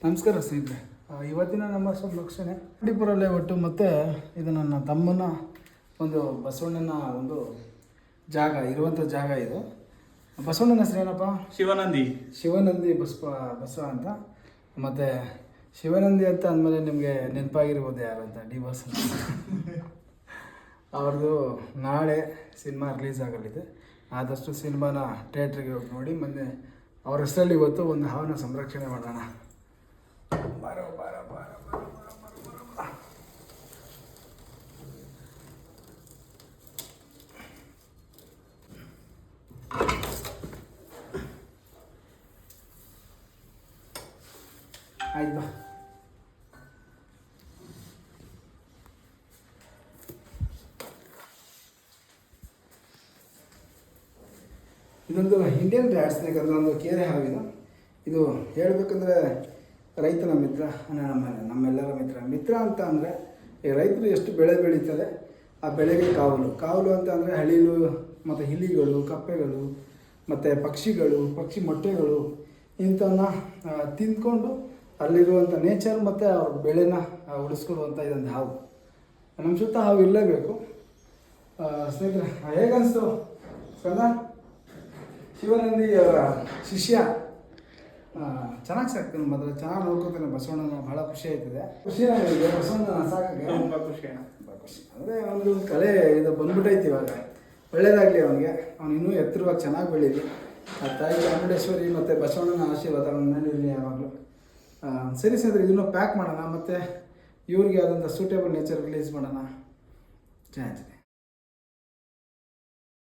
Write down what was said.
ನಮಸ್ಕಾರ ಸ್ನೇಹಿತರೆ. ಇವತ್ತಿನ ನಮ್ಮ ಲಕ್ಷಣೆ ಬಂಡೀಪುರಲ್ಲೇ ಒಟ್ಟು ಮತ್ತು ಇದು ನನ್ನ ತಮ್ಮನ ಒಂದು ಬಸವಣ್ಣನ ಒಂದು ಜಾಗ ಇರುವಂಥ ಜಾಗ ಇದು. ಬಸವಣ್ಣನ ಹೆಸರು ಏನಪ್ಪ? ಶಿವನಂದಿ ಬಸವ ಅಂತ. ಮತ್ತು ಶಿವನಂದಿ ಅಂತ ಅಂದಮೇಲೆ ನಿಮಗೆ ನೆನಪಾಗಿರ್ಬೋದು ಯಾರು ಅಂತ, ಡಿ ಬಾಸ್ ಅವ್ರದ್ದು ನಾಳೆ ಸಿನಿಮಾ ರಿಲೀಸ್ ಆಗಲಿದೆ. ಆದಷ್ಟು ಸಿನಿಮಾನ ಥಿಯೇಟ್ರಿಗೆ ಹೋಗಿ ನೋಡಿ. ಮೊನ್ನೆ ಅವ್ರ ಹೆಸರಲ್ಲಿ ಇವತ್ತು ಒಂದು ಹಾವನ್ನ ಸಂರಕ್ಷಣೆ ಮಾಡೋಣ. ಬಾರ ಬಾರ ಬಾರ ಬಾರ ಬಾರ ಬಾರ ಆಯ್ತು ಬಾ. ಇದೊಂದು ಇಂಡಿಯನ್ ರ್ಯಾಟ್ ಸ್ನೇಕ್ ಅಂದರೆ ಒಂದು ಕೇರೆ ಹಾವಿದು. ಇದು ಹೇಳಬೇಕಂದ್ರೆ ರೈತನ ಮಿತ್ರ, ನಮ್ಮೆಲ್ಲರ ಮಿತ್ರ ಅಂತ ಅಂದರೆ ಈ ರೈತರು ಎಷ್ಟು ಬೆಳೆ ಬೆಳೀತಾರೆ ಆ ಬೆಳೆಗೆ ಕಾವಲು ಅಂತ ಅಂದರೆ ಹಳಿಲು ಮತ್ತು ಇಲಿಗಳು, ಕಪ್ಪೆಗಳು ಮತ್ತು ಪಕ್ಷಿ ಮೊಟ್ಟೆಗಳು ಇಂಥವನ್ನ ತಿಂದ್ಕೊಂಡು ಅಲ್ಲಿರುವಂಥ ನೇಚರ್ ಮತ್ತು ಅವ್ರ ಬೆಳೆನ ಉಳಿಸ್ಕೊಡುವಂಥ ಇದೊಂದು ಹಾವು. ನಮ್ಮ ಸುತ್ತ ಹಾವು ಇರಲೇಬೇಕು. ಸ್ನೇಹಿತರೆ, ಹೇಗನ್ನಿಸ್ತು ಸ್ಕಂದ? ಶಿವನಂದಿ ಅವರ ಶಿಷ್ಯ ಚೆನ್ನಾಗಿ ಸಾಕ್ತಾನೆ, ಮೊದಲು ಚೆನ್ನಾಗಿ ನೋಡ್ಕೊತಾನೆ ಬಸವಣ್ಣನ. ಭಾಳ ಖುಷಿ ಆಯ್ತದೆ. ಖುಷಿ ನನಗೆ ಬಸವಣ್ಣನ ಸಾಕಕ್ಕೆ ತುಂಬ ಖುಷಿ. ಅಂದರೆ ಒಂದು ಕಲೆ ಇದು ಬಂದ್ಬಿಟ್ಟೈತಿ ಇವಾಗ. ಒಳ್ಳೇದಾಗಲಿ ಅವನಿಗೆ, ಅವನು ಇನ್ನೂ ಎತ್ತರವಾಗಿ ಚೆನ್ನಾಗಿ ಬೆಳೀಲಿ. ಆ ತಾಯಿ ಚಾಮುಂಡೇಶ್ವರಿ ಮತ್ತು ಬಸವಣ್ಣನ ಆಶೀರ್ವಾದ ಅವನ ಮೇಲೆ ಇರಲಿ ಯಾವಾಗಲೂ. ಸರಿ ಸ್ನೇಹಿತರೆ, ಇದನ್ನು ಪ್ಯಾಕ್ ಮಾಡೋಣ ಮತ್ತು ಇವ್ರಿಗೆ ಆದಂಥ ಸೂಟೇಬಲ್ ನೇಚರ್ ರಿಲೀಸ್ ಮಾಡೋಣ. ಚೆನ್ನಾಗಿ